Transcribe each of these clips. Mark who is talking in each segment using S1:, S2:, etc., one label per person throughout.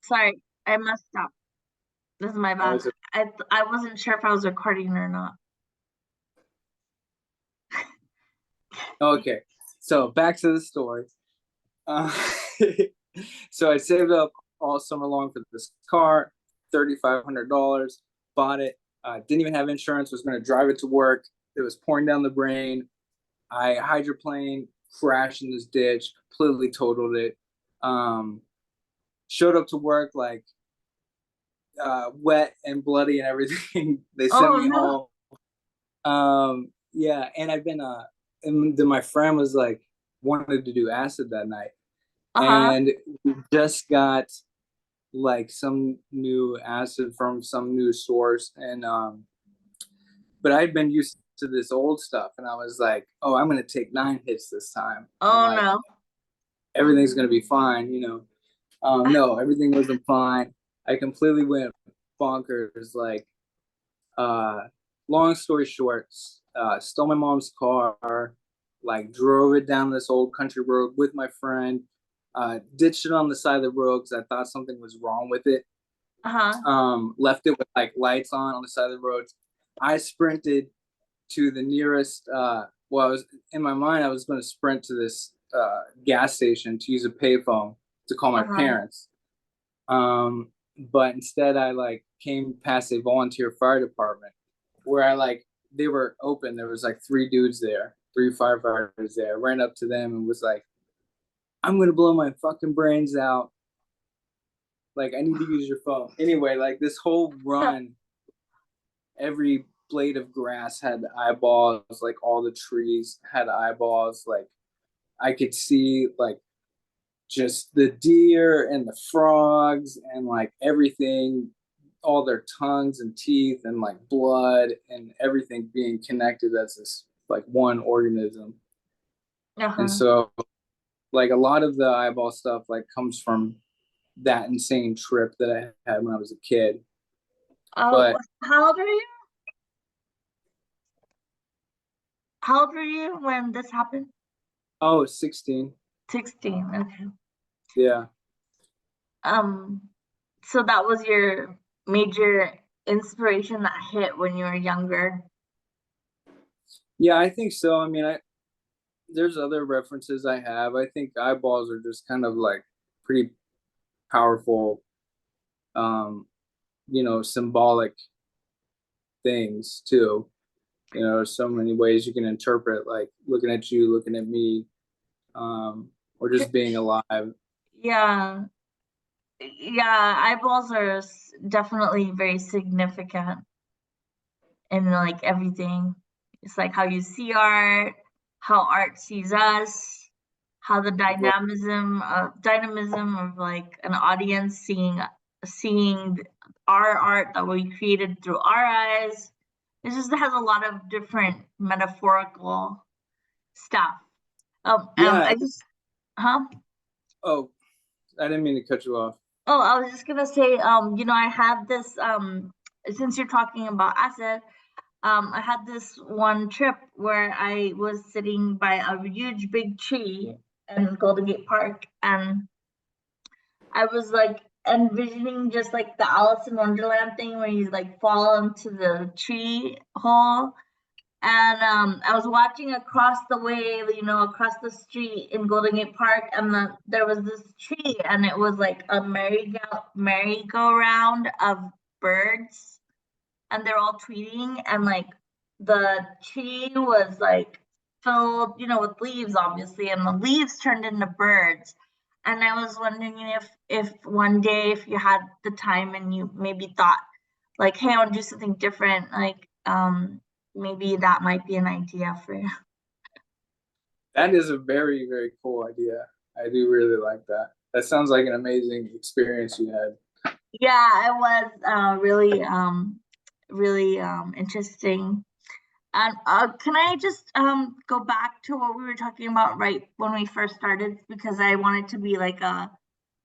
S1: Sorry, I messed up. This is my
S2: Oh,
S1: bad. I wasn't sure if I was recording or not.
S2: okay. So back to the story. Uh, so I saved up all summer long for this car, $3,500. Bought it. Didn't even have insurance. Was going to drive it to work. It was pouring down the rain. I hydroplaned, crashed in this ditch, completely totaled it. Showed up to work like wet and bloody and everything. They sent
S1: Oh
S2: me
S1: no.
S2: home. Yeah, and I've been and then my friend was like wanted to do acid that night,
S1: Uh-huh.
S2: and we just got like some new acid from some new source, and but I'd been used to this old stuff, and I was like, oh, I'm gonna take 9 hits this time, and
S1: Oh
S2: like
S1: no.
S2: everything's gonna be fine, you know. No, everything wasn't fine. I completely went bonkers. Like, uh, long story short, stole my mom's car, like drove it down this old country road with my friend, ditched it on the side of the road because I thought something was wrong with it.
S1: Uh-huh.
S2: Left it with like lights on the side of the road. I sprinted to the nearest. Well, I was in my mind. I was going to sprint to this gas station to use a payphone to call my
S1: Uh-huh.
S2: parents. But instead, I like came past a volunteer fire department where I like they were open. There was like 3 dudes there, 3 firefighters there. I ran up to them and was like, "I'm gonna blow my fucking brains out. Like, I need to use your phone." Anyway, like this whole run, every blade of grass had eyeballs. Like all the trees had eyeballs. Like I could see like just the deer and the frogs and like everything, all their tongues and teeth and like blood and everything being connected as this like one organism. And
S1: Uh-huh.
S2: so like a lot of the eyeball stuff like comes from that insane trip that I had when I was a kid.
S1: Oh,
S2: But
S1: how old are you? How old were you when this happened?
S2: oh, 16.
S1: 16. Okay.
S2: Yeah.
S1: Um, so that was your major inspiration that hit when you were younger.
S2: Yeah, I think so. I mean, I there's other references I have. I think eyeballs are just kind of like pretty powerful symbolic things too. There's so many ways you can interpret, like looking at you, looking at me, or just being alive.
S1: Yeah. Yeah, eyeballs are definitely very significant in like everything. It's like how you see art, how art sees us, how the dynamism of like an audience seeing our art that we created through our eyes. It just has a lot of different metaphorical stuff.
S2: Yeah.
S1: I just, huh?
S2: Oh, I didn't mean to cut you off.
S1: Oh, I was just gonna say, I had this, since you're talking about acid, I had this one trip where I was sitting by a huge big tree in Golden Gate Park, and I was like envisioning just like the Alice in Wonderland thing where you like fall into the tree hole. And I was watching across the way, across the street in Golden Gate Park, and there was this tree, and it was like a merry-go-round of birds, and they're all tweeting, and like the tree was like filled, with leaves, obviously, and the leaves turned into birds. And I was wondering if one day, if you had the time and you maybe thought like, hey, I want to do something different, like maybe that might be an idea for you.
S2: That is a very, very cool idea. I do really like that. That sounds like an amazing experience you had.
S1: Yeah, it was really really interesting. And can I just go back to what we were talking about right when we first started, because I want it to be like a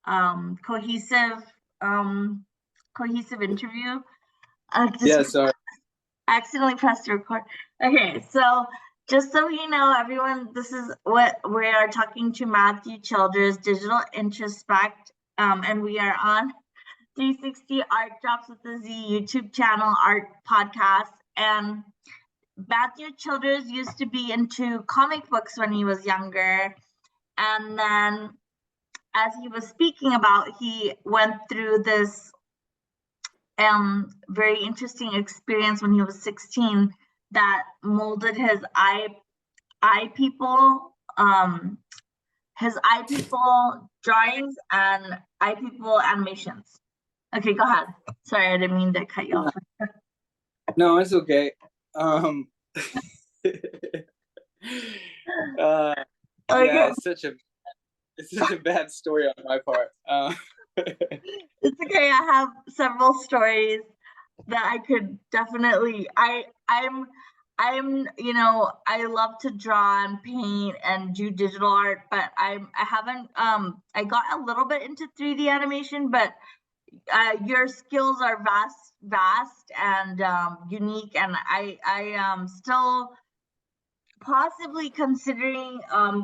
S1: cohesive um cohesive interview. Just
S2: Yeah, so
S1: accidentally pressed record. Okay, so just so you know, everyone, this is what we are talking to Matthew Childers, Digital Introspect, and we are on 360 Art Drops with the Z YouTube channel, art podcast, and Matthew Childers used to be into comic books when he was younger, and then as he was speaking about, he went through this very interesting experience when he was 16 that molded his eye people drawings and eye people animations. Okay, go ahead. Sorry, I didn't mean to cut you off.
S2: No, it's okay. Yeah, it's such a bad story on my part.
S1: It's okay. I have several stories that I could definitely. I'm I love to draw and paint and do digital art, but I haven't I got a little bit into 3D animation, but your skills are vast and unique, and I am still possibly considering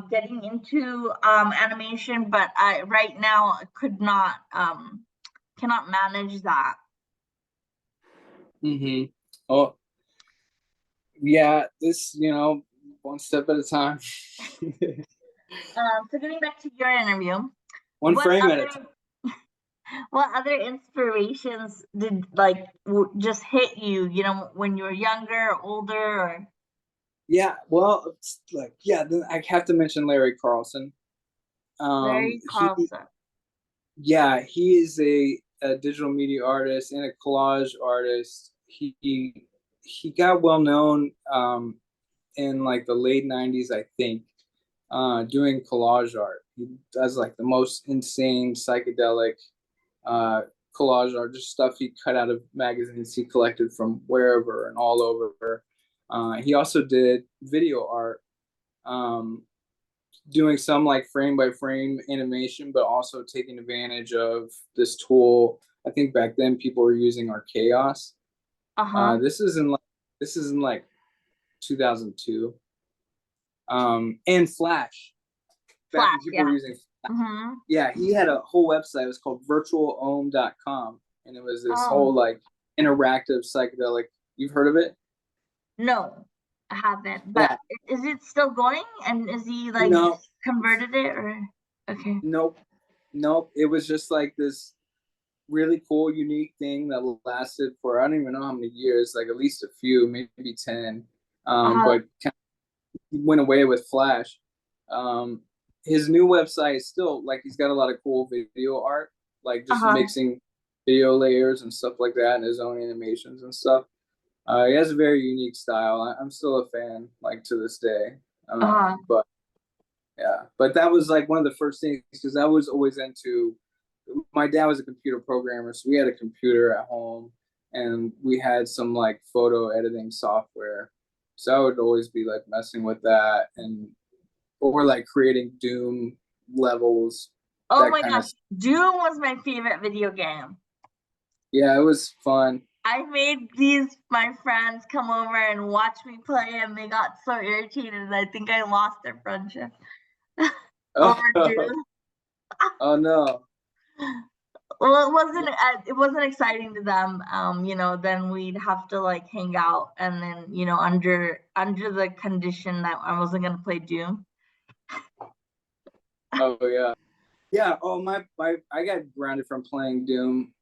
S1: getting into animation, but I right now could not cannot manage that.
S2: Oh, yeah, this, one step at a time.
S1: So getting back to your interview,
S2: One frame at a time.
S1: What other inspirations did just hit you, when you were younger or older? Or...
S2: Yeah, well, then I have to mention Larry Carlson.
S1: Larry Carlson.
S2: He is a digital media artist and a collage artist. He got well known in like the late 90s, I think, doing collage art. He does like the most insane psychedelic collage art, just stuff he cut out of magazines he collected from wherever and all over. He also did video art, doing some like frame by frame animation, but also taking advantage of this tool. I think back then people were using our Chaos. This is in like 2002. And Flash. Back when people were using Flash. Yeah, he had a whole website. It was called virtualohm.com, and it was this whole like interactive psychedelic. You've heard of it?
S1: No, I haven't. But is it still going? And is he like converted it or? Okay.
S2: Nope. It was just like this really cool, unique thing that lasted for I don't even know how many years, like at least a few, maybe 10. But kind of went away with Flash. His new website is still like he's got a lot of cool video art, like just mixing video layers and stuff like that, and his own animations and stuff. He has a very unique style. I'm still a fan, like to this day. But yeah, but that was like one of the first things because I was always into. My dad was a computer programmer, so we had a computer at home, and we had some like photo editing software. So I would always be like messing with that, or like creating Doom levels.
S1: Oh my gosh, Doom was my favorite video game.
S2: Yeah, it was fun.
S1: I made my friends come over and watch me play, and they got so irritated. I think I lost their friendship over Doom.
S2: Oh no.
S1: Well, it wasn't exciting to them. Then we'd have to like hang out, and then under the condition that I wasn't gonna play Doom.
S2: Oh yeah. Oh I got grounded from playing Doom.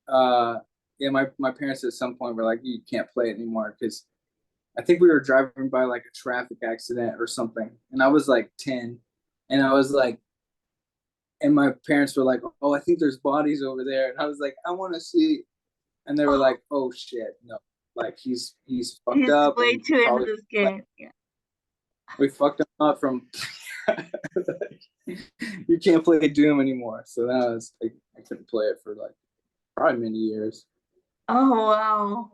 S2: My parents at some point were like, you can't play it anymore because I think we were driving by like a traffic accident or something, and I was like 10, and I was like, and my parents were like, oh, I think there's bodies over there, and I was like, I want to see, and they were like, oh shit, no, like he's fucked up.
S1: He's way too into this game. Yeah.
S2: We fucked him up from. You can't play Doom anymore, so that was like, I couldn't play it for like probably many years.
S1: Oh wow.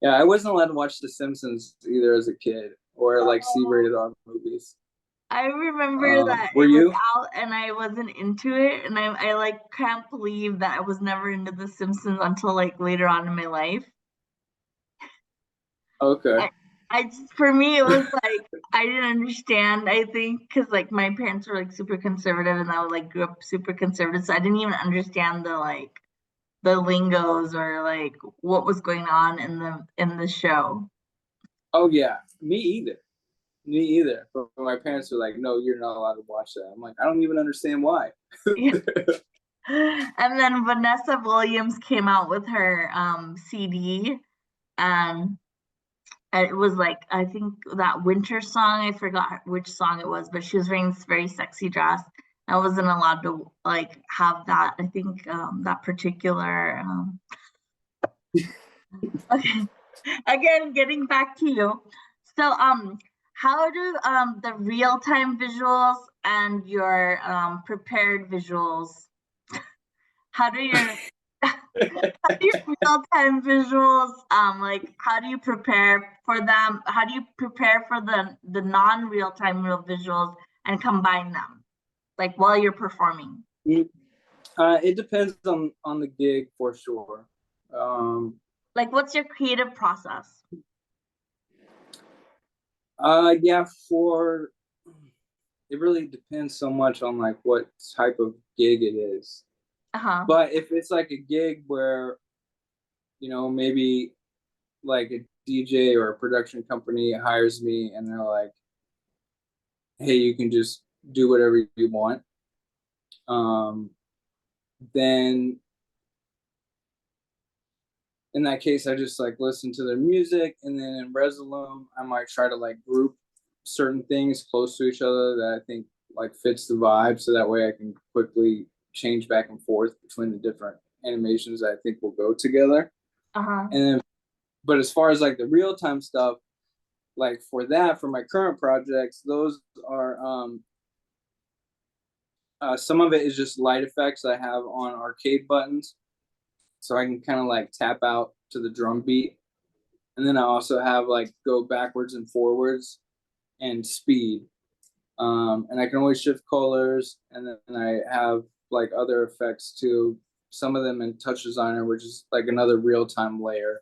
S2: Yeah, I wasn't allowed to watch The Simpsons either as a kid, or like C-rated R movies.
S1: I remember that
S2: were
S1: it
S2: you?
S1: was out and I wasn't into it, and I like can't believe that I was never into The Simpsons until like later on in my life.
S2: Okay.
S1: For me it was like I didn't understand. I think because like my parents were like super conservative, and I like grew up super conservative, so I didn't even understand the like the lingos or like what was going on in the show.
S2: Oh yeah, me either. Me either. But my parents were like, "No, you're not allowed to watch that." I'm like, I don't even understand why.
S1: And then Vanessa Williams came out with her CD, and it was like, I think that winter song, I forgot which song it was, but she was wearing this very sexy dress. I wasn't allowed to like have that. I think that particular okay. Again, getting back to you. So how do the real-time visuals and your prepared visuals, how do your how do your real-time visuals like how do you prepare for them? How do you prepare for the non-real-time real visuals and combine them like while you're performing?
S2: It depends on the gig for sure.
S1: Like what's your creative process?
S2: Yeah, for it really depends so much on like what type of gig it is.
S1: Uh-huh.
S2: But if it's like a gig where, maybe like a DJ or a production company hires me and they're like, hey, you can just do whatever you want. Then in that case, I just like listen to their music, and then in Resolume, I might try to like group certain things close to each other that I think like fits the vibe, so that way I can quickly change back and forth between the different animations that I think will go together.
S1: Uh-huh.
S2: And then, but as far as like the real time stuff, like for that, for my current projects, those are some of it is just light effects I have on arcade buttons, so I can kind of like tap out to the drum beat. And then I also have like go backwards and forwards and speed. And I can always shift colors. And then I have like other effects too. Some of them in Touch Designer, which is like another real time layer.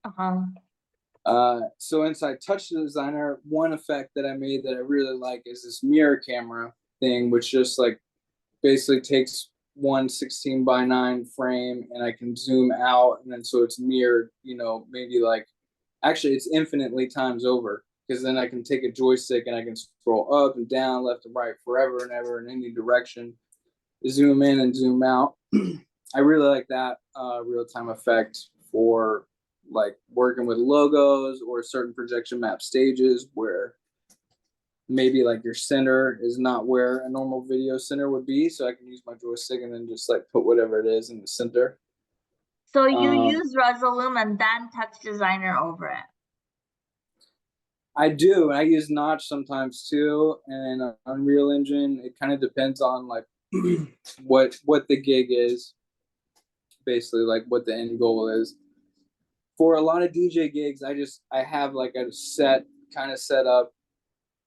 S1: Uh-huh.
S2: So inside Touch Designer, one effect that I made that I really like is this mirror camera thing, which just like basically takes one 16:9 frame and I can zoom out, and then so it's mirrored, maybe like actually it's infinitely times over, because then I can take a joystick and I can scroll up and down, left and right, forever and ever in any direction, zoom in and zoom out. I really like that real-time effect for like working with logos or certain projection map stages where maybe like your center is not where a normal video center would be, so I can use my joystick and then just like put whatever it is in the center.
S1: So you use Resolume and then Touch Designer over it.
S2: I do. I use Notch sometimes too, and Unreal Engine. It kind of depends on like what the gig is, basically like what the end goal is. For a lot of DJ gigs, I have like a set kind of set up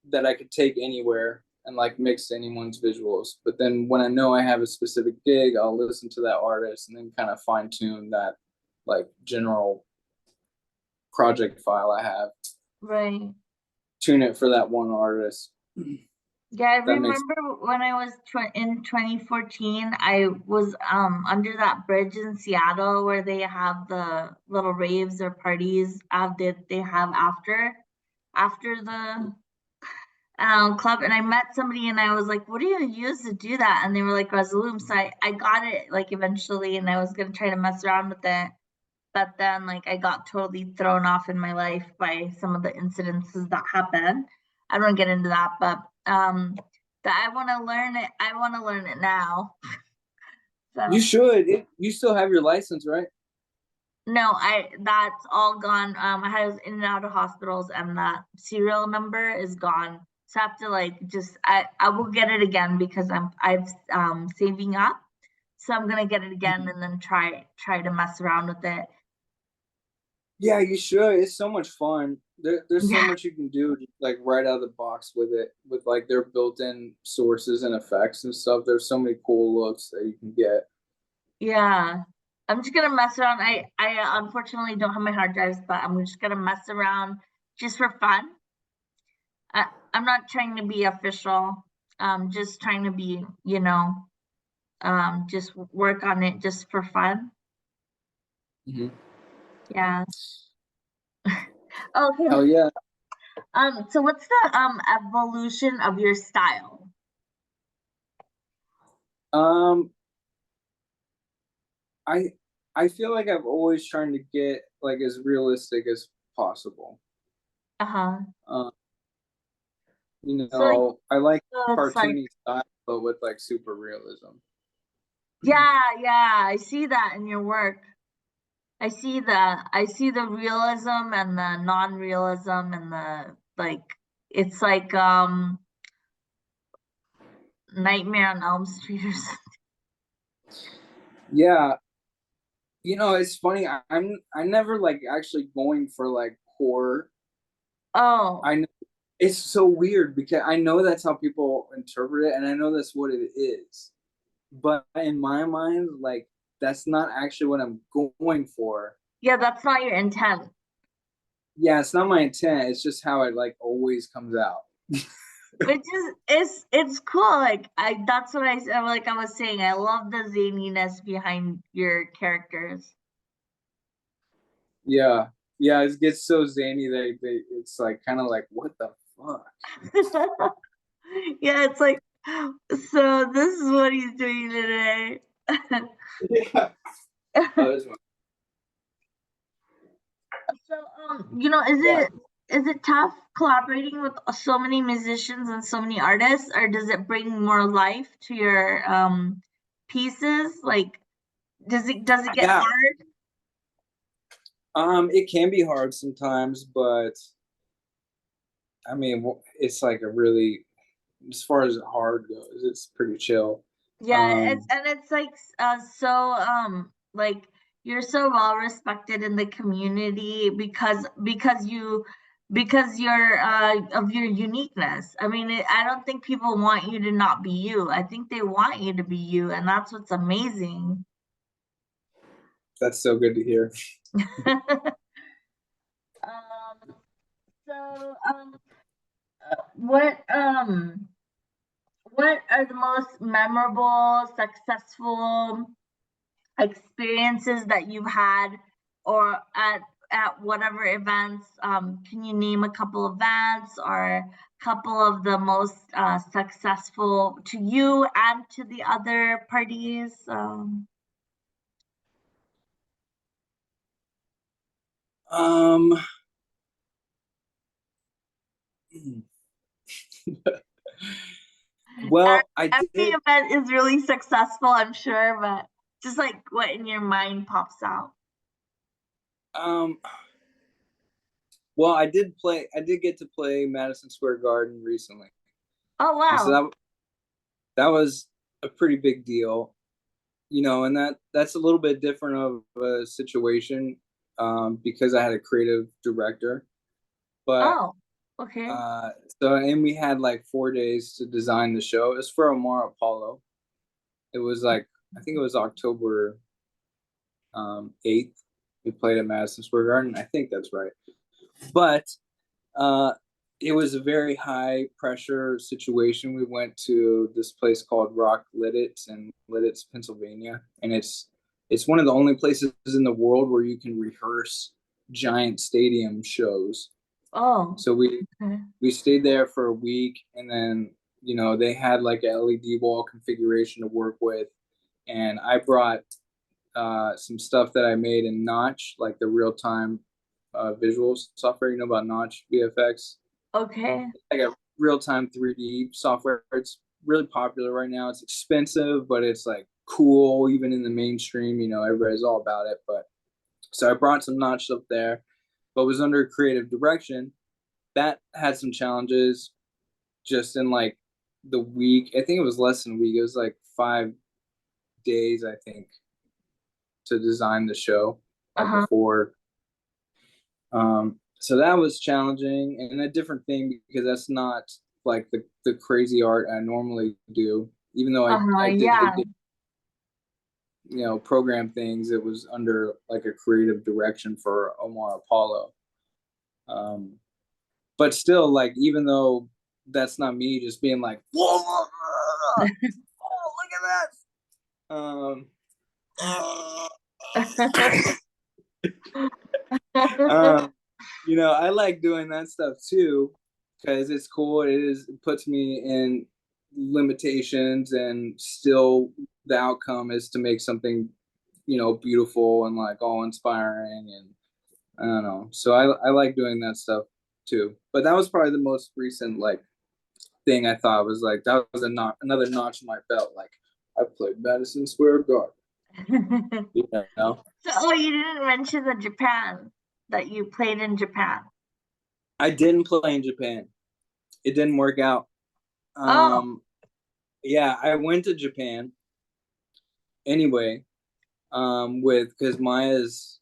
S2: that I could take anywhere and like mix anyone's visuals. But then when I know I have a specific gig, I'll listen to that artist and then kind of fine tune that like general project file I have.
S1: Right.
S2: Tune it for that one artist.
S1: Yeah, I remember when I was in 2014, I was under that bridge in Seattle where they have the little raves or parties that they have after the club, and I met somebody and I was like, what do you use to do that? And they were like Resolume. So I got it like eventually, and I was gonna try to mess around with it. But then like I got totally thrown off in my life by some of the incidences that happened. I don't get into that, but that I want to learn it. I want to learn it now.
S2: You
S1: So
S2: should. You still have your license, right?
S1: no, that's all gone. I was in and out of hospitals, and that serial number is gone. So I have to like just I will get it again because I've saving up. So I'm gonna get it again and then try to mess around with it.
S2: Yeah, you should. It's so much fun. There's so
S1: Yeah.
S2: much you can do like right out of the box with it, with like their built-in sources and effects and stuff. There's so many cool looks that you can get.
S1: Yeah. I'm just gonna mess around. I unfortunately don't have my hard drives, but I'm just gonna mess around just for fun. I'm not trying to be official. Just trying to be, just work on it just for fun.
S2: Mhm.
S1: Yeah. Okay.
S2: Oh yeah.
S1: So what's the evolution of your style?
S2: Um, I I feel like I've always trying to get like as realistic as possible.
S1: Uh-huh.
S2: Uh,
S1: So like,
S2: I like
S1: so it's like,
S2: cartoony style, but with like super realism.
S1: yeah, yeah, I see that in your work. I see the realism and the non-realism and the like it's like Nightmare on Elm Street or something.
S2: Yeah, it's funny. I never like actually going for like horror.
S1: Oh,
S2: I know it's so weird because I know that's how people interpret it, and I know that's what it is. But in my mind, like that's not actually what I'm going for.
S1: yeah, that's not your intent.
S2: Yeah, it's not my intent. It's just how it like always comes out.
S1: Which is it's cool. Like I that's what like I was saying. I love the zaniness behind your characters.
S2: Yeah, yeah, it gets so zany that it's like kind of like what the fuck.
S1: Yeah, it's like so this is what he's doing today.
S2: Yeah. Oh, this one.
S1: So, you know, is
S2: Yeah.
S1: it tough collaborating with so many musicians and so many artists, or does it bring more life to your pieces? Like, does it get
S2: Yeah.
S1: hard?
S2: It can be hard sometimes, but I mean, it's like a really, as far as hard goes, it's pretty chill.
S1: Yeah,
S2: Um,
S1: it's like so like you're so well respected in the community because you're of your uniqueness. I mean, I don't think people want you to not be you. I think they want you to be you, and that's what's amazing.
S2: that's so good to hear.
S1: Um, so what are the most memorable, successful experiences that you've had or at whatever events? Can you name a couple events or a couple of the most successful to you and to the other parties?
S2: Um, well, I
S1: Every
S2: did.
S1: event is really successful, I'm sure, but just like what in your mind pops out.
S2: Um, well, I did play. I did get to play Madison Square Garden recently,
S1: Oh
S2: and so
S1: wow.
S2: that was a pretty big deal. And that's a little bit different of a situation because I had a creative director, but
S1: Oh, okay.
S2: uh, and we had like 4 days to design the show. It was for Omar Apollo. It was like I think it was October 8th. We played at Madison Square Garden. I think that's right. But uh, it was a very high pressure situation. We went to this place called Rock Lidditz in Lidditz, Pennsylvania, and it's one of the only places in the world where you can rehearse giant stadium shows.
S1: Oh,
S2: So we
S1: okay.
S2: we stayed there for a week, and then they had like a LED wall configuration to work with, and I brought some stuff that I made in Notch, like the real time visual software. You know about Notch VFX?
S1: Okay.
S2: Like a real time 3D software. It's really popular right now. It's expensive, but it's like cool, even in the mainstream. Everybody's all about it. But so I brought some Notch up there, but was under creative direction. That had some challenges just in like the week. I think it was less than a week. It was like 5 days, I think, to design the show, like
S1: Uh-huh.
S2: before. So that was challenging and a different thing because that's not like the crazy art I normally do. Even though
S1: Uh-huh.
S2: I did
S1: Yeah.
S2: program things, it was under like a creative direction for Omar Apollo. Um, but still, like even though that's not me just being like, whoa, oh look at that. You know, I like doing that stuff too because it's cool. It puts me in limitations, and still the outcome is to make something, you know, beautiful and like all inspiring, and I don't know. So I like doing that stuff too. But that was probably the most recent like thing I thought was like that was another notch in my belt. Like I played Madison Square Garden, you know.
S1: So, oh, you didn't mention the Japan that you played in Japan.
S2: I didn't play in Japan. It didn't work out.
S1: Oh,
S2: Yeah, I went to Japan anyway, with because Maya's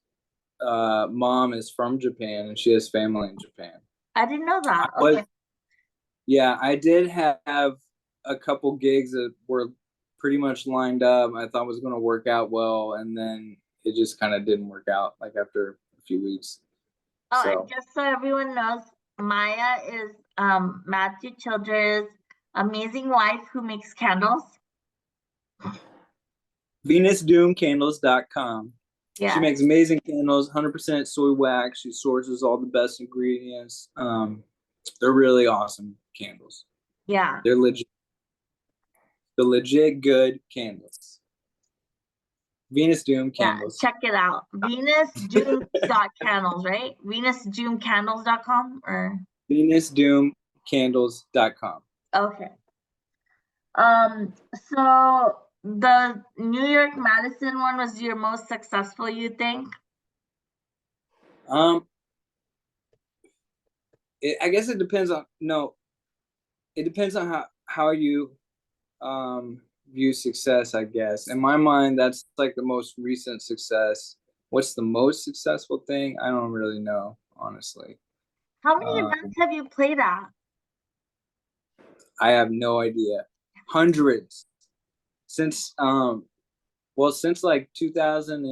S2: mom is from Japan and she has family in Japan.
S1: I didn't know
S2: I
S1: that.
S2: was,
S1: Okay.
S2: yeah, I did have a couple gigs that were pretty much lined up. I thought was going to work out well, and then it just kind of didn't work out like after a few weeks.
S1: Oh, and
S2: So
S1: just so everyone knows, Maya is Matthew Childers' amazing wife who makes candles.
S2: VenusDoomCandles.com. She
S1: Yes.
S2: makes amazing candles, 100% soy wax. She sources all the best ingredients. They're really awesome candles.
S1: Yeah.
S2: They're legit, the legit good candles. Venus Doom
S1: Yeah.
S2: Candles.
S1: Check it out. VenusDoom.candles, right? VenusDoomCandles.com or
S2: VenusDoomCandles.com.
S1: okay. So the New York Madison one was your most successful, you think?
S2: Um, I guess it depends on no. It depends on how you view success. I guess in my mind, that's like the most recent success. What's the most successful thing? I don't really know, honestly.
S1: How many
S2: Um,
S1: events have you played at?
S2: I have no idea. Hundreds since well since like 2000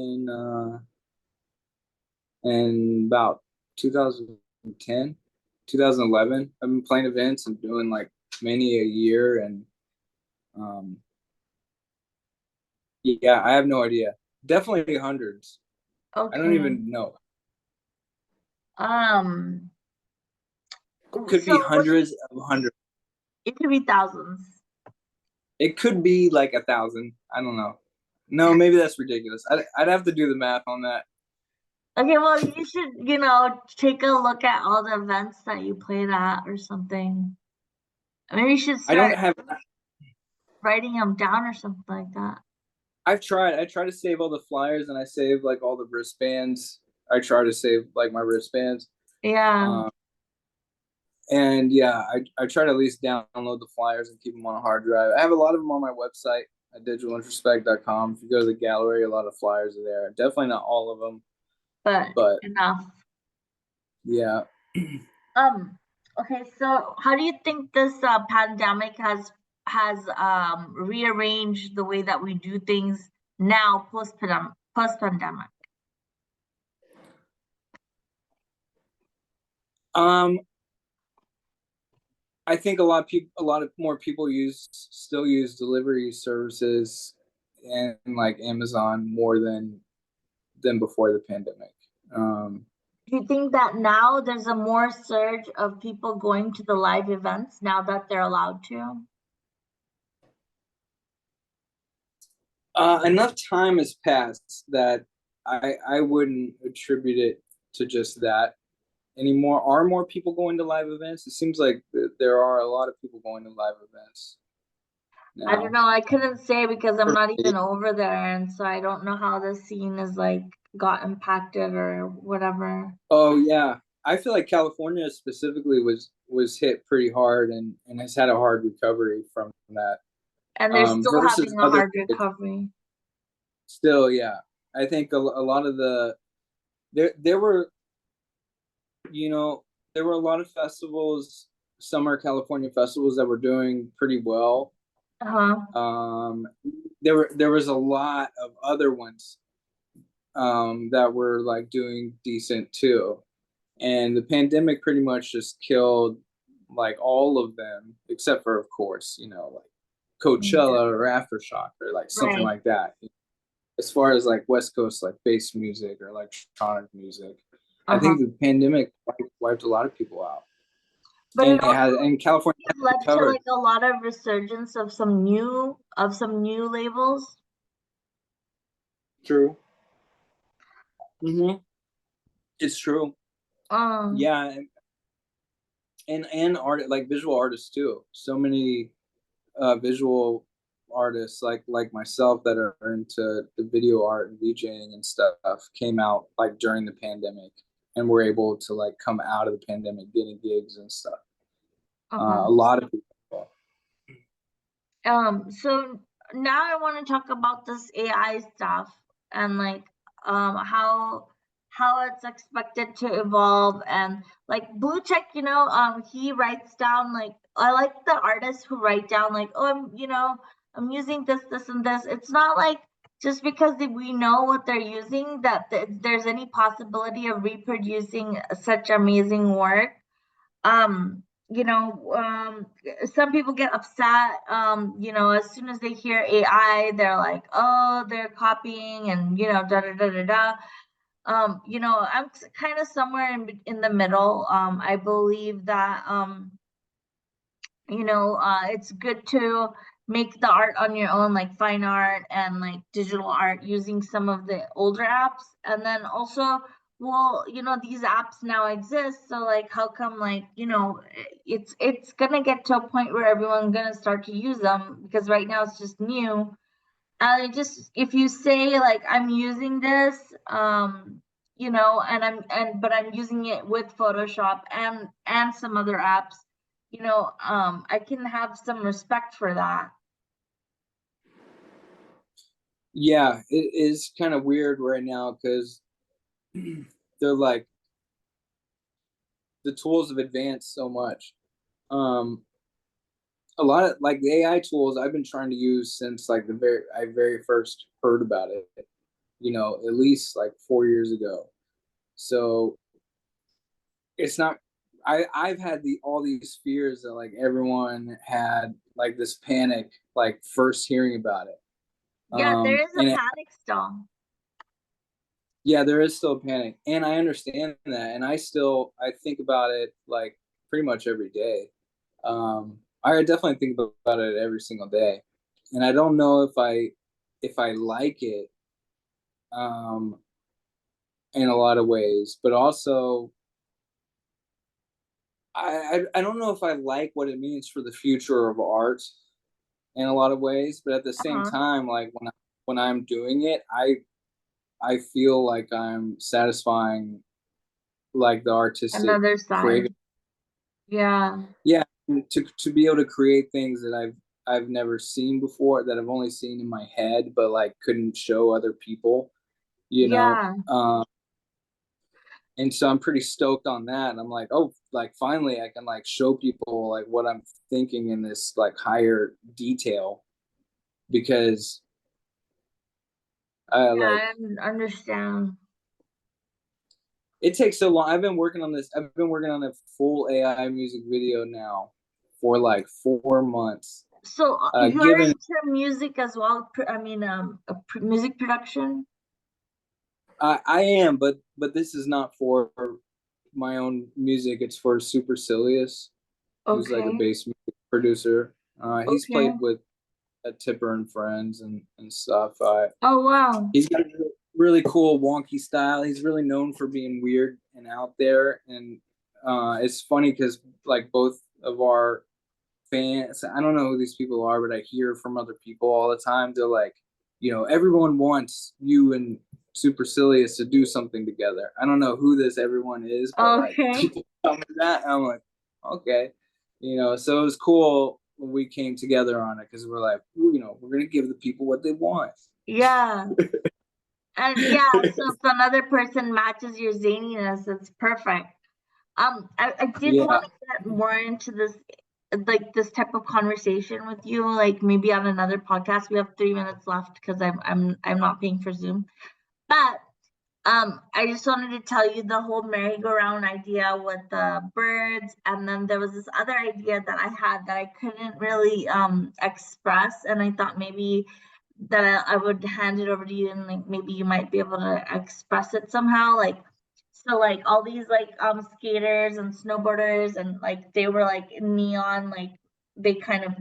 S2: and about 2010, 2011. I've been playing events and doing like many a year, and um yeah, I have no idea. Definitely hundreds. I don't
S1: Okay.
S2: even know.
S1: Um,
S2: Could
S1: so
S2: be hundreds of hundreds.
S1: it could be thousands.
S2: It could be like 1,000. I don't know. No, maybe that's ridiculous. I'd have to do the math on that.
S1: Okay, well, you should, take a look at all the events that you played at or something. Maybe you should
S2: I don't
S1: start
S2: have.
S1: writing them down or something like that.
S2: I've tried. I try to save all the flyers, and I save like all the wristbands. I try to save like my wristbands.
S1: Yeah,
S2: Um, and yeah, I try to at least download the flyers and keep them on a hard drive. I have a lot of them on my website at digitalintrospect.com. If you go to the gallery, a lot of flyers are there. Definitely not all of them,
S1: but
S2: but
S1: enough.
S2: yeah.
S1: Okay, so how do you think this pandemic has rearranged the way that we do things now post pandemic?
S2: Um, I think a lot of more people still use delivery services and like Amazon more than before the pandemic. Um,
S1: Do you think that now there's a more surge of people going to the live events now that they're allowed to?
S2: enough time has passed that I wouldn't attribute it to just that anymore. Are more people going to live events? It seems like there are a lot of people going to live events
S1: I don't
S2: now.
S1: know. I couldn't say because I'm not even over there, and so I don't know how the scene is like got impacted or whatever.
S2: Oh yeah, I feel like California specifically was hit pretty hard and has had a hard recovery from that.
S1: And they're still
S2: Versus
S1: having a
S2: other
S1: hard recovery.
S2: still, yeah. I think a lot of there were, you know, there were a lot of festivals, summer California festivals that were doing pretty well.
S1: Uh-huh.
S2: Um, there was a lot of other ones that were like doing decent too. And the pandemic pretty much just killed like all of them, except for, of course, you know, like
S1: Yeah.
S2: Coachella or Aftershock or like something
S1: Right.
S2: like that. As far as like West Coast like bass music or electronic music, I
S1: Uh-huh.
S2: think the pandemic wiped a lot of people out,
S1: But it
S2: and
S1: also
S2: California has
S1: led to
S2: recovered.
S1: like a lot of resurgence of some new labels.
S2: True. It's true.
S1: Um,
S2: Yeah, and art, like visual artists too. So many visual artists like myself that are into the video art and DJing and stuff came out like during the pandemic and were able to like come out of the pandemic getting gigs and stuff.
S1: uh-huh.
S2: A lot of people.
S1: So now I want to talk about this AI stuff and like how it's expected to evolve, and like Blue Check, he writes down, like, I like the artists who write down like, oh, I'm using this and this. It's not like just because we know what they're using that there's any possibility of reproducing such amazing work. um you know um some people get upset, as soon as they hear AI, they're like, oh, they're copying, and da da da da da. I'm kind of somewhere in the middle. I believe that it's good to make the art on your own, like fine art and like digital art, using some of the older apps. And then also, well, these apps now exist, so like how come, like, it's gonna get to a point where everyone's gonna start to use them, because right now it's just new. And if you say like, I'm using this, but I'm using it with Photoshop and some other apps, I can have some respect for that.
S2: Yeah, it is kind of weird right now because they're like the tools have advanced so much. Um, a lot of like the AI tools I've been trying to use since like I very first heard about it, at least like 4 years ago. So it's not I've had all these fears that like everyone had, like this panic like first hearing about it.
S1: Yeah, there is a
S2: And
S1: panic still.
S2: yeah, there is still panic, and I understand that, and I think about it like pretty much every day. I definitely think about it every single day, and I don't know if I like it um, in a lot of ways, but also I don't know if I like what it means for the future of art in a lot of ways, but at the same
S1: Uh-huh.
S2: time, like when I'm doing it, I feel like I'm satisfying like the artistic
S1: Another side.
S2: creative.
S1: Yeah.
S2: Yeah, to be able to create things that I've never seen before, that I've only seen in my head but like couldn't show other people, you know.
S1: Yeah.
S2: And so I'm pretty stoked on that. And I'm like, oh, like finally I can like show people like what I'm thinking in this like higher detail, because like
S1: Yeah, I understand.
S2: it takes so long. I've been working on a full AI music video now for like 4 months.
S1: So you're
S2: Given
S1: into music as well? Music production?
S2: I am, but this is not for my own music. It's for Supercilious, who's like a
S1: Okay.
S2: bass music producer. He's
S1: Okay.
S2: played with Tipper and Friends and stuff.
S1: Oh, wow.
S2: He's got a really cool wonky style. He's really known for being weird and out there. And it's funny because like both of our fans, I don't know who these people are, but I hear from other people all the time. They're like, everyone wants you and Supercilious to do something together. I don't know who this everyone is, but like
S1: Okay.
S2: people tell me that, and I'm like, okay, So it was cool when we came together on it because we're like, we're gonna give the people what they want.
S1: Yeah. And yeah, so if another person matches your zaniness, it's perfect. I did
S2: Yeah,
S1: want to get more into this, like this type of conversation with you, like maybe on another podcast. We have 3 minutes left because I'm not paying for Zoom. But I just wanted to tell you the whole merry-go-round idea with the birds, and then there was this other idea that I had that I couldn't really express, and I thought maybe that I would hand it over to you, and like maybe you might be able to express it somehow. Like, So like all these like skaters and snowboarders, and like they were like in neon, like they kind of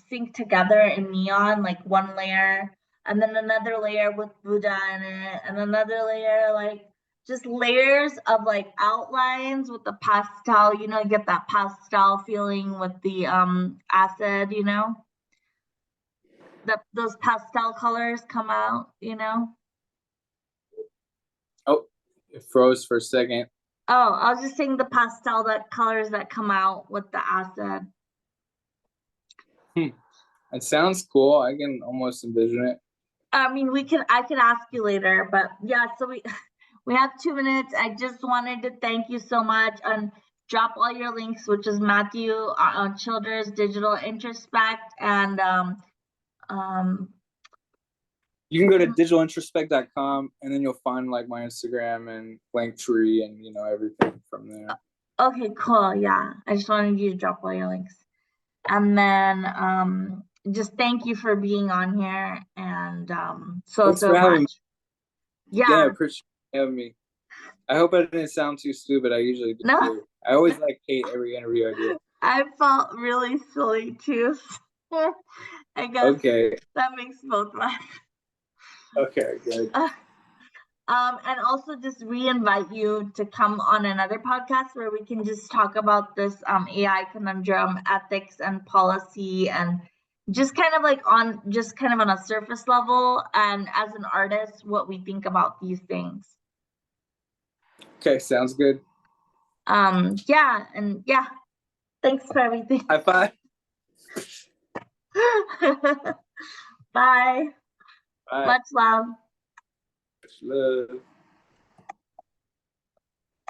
S1: sync together in neon, like one layer and then another layer with Buddha in it, and another layer, like just layers of like outlines with the pastel, you know, you get that pastel feeling with the acid, you know, that those pastel colors come out, you know.
S2: Oh, it froze for a second.
S1: Oh, I was just saying the pastel, that colors that come out with the acid.
S2: It sounds cool. I can almost envision it.
S1: I mean, I can ask you later, but yeah, so we have 2 minutes. I just wanted to thank you so much, and drop all your links, which is Matthew Childers Digital Introspect, and
S2: You can go to digitalintrospect.com and then you'll find like my Instagram and Linktree and you know everything from there.
S1: Okay, cool. Yeah, I just wanted you to drop all your links, and then just thank you for being on here, and
S2: Thanks
S1: so
S2: for having me.
S1: much. Yeah.
S2: Yeah, I appreciate you having me. I hope I didn't sound too stupid. I usually do.
S1: No.
S2: I always like hate every interview I do.
S1: I felt really silly too. I guess
S2: Okay.
S1: that makes both of us.
S2: Okay, good.
S1: And also just re-invite you to come on another podcast where we can just talk about this AI conundrum, ethics and policy, and just kind of like on a surface level, and as an artist, what we think about these things.
S2: Okay, sounds good.
S1: Yeah, and yeah, thanks for everything.
S2: High five.
S1: Bye.
S2: Bye.
S1: Much love.
S2: Much love.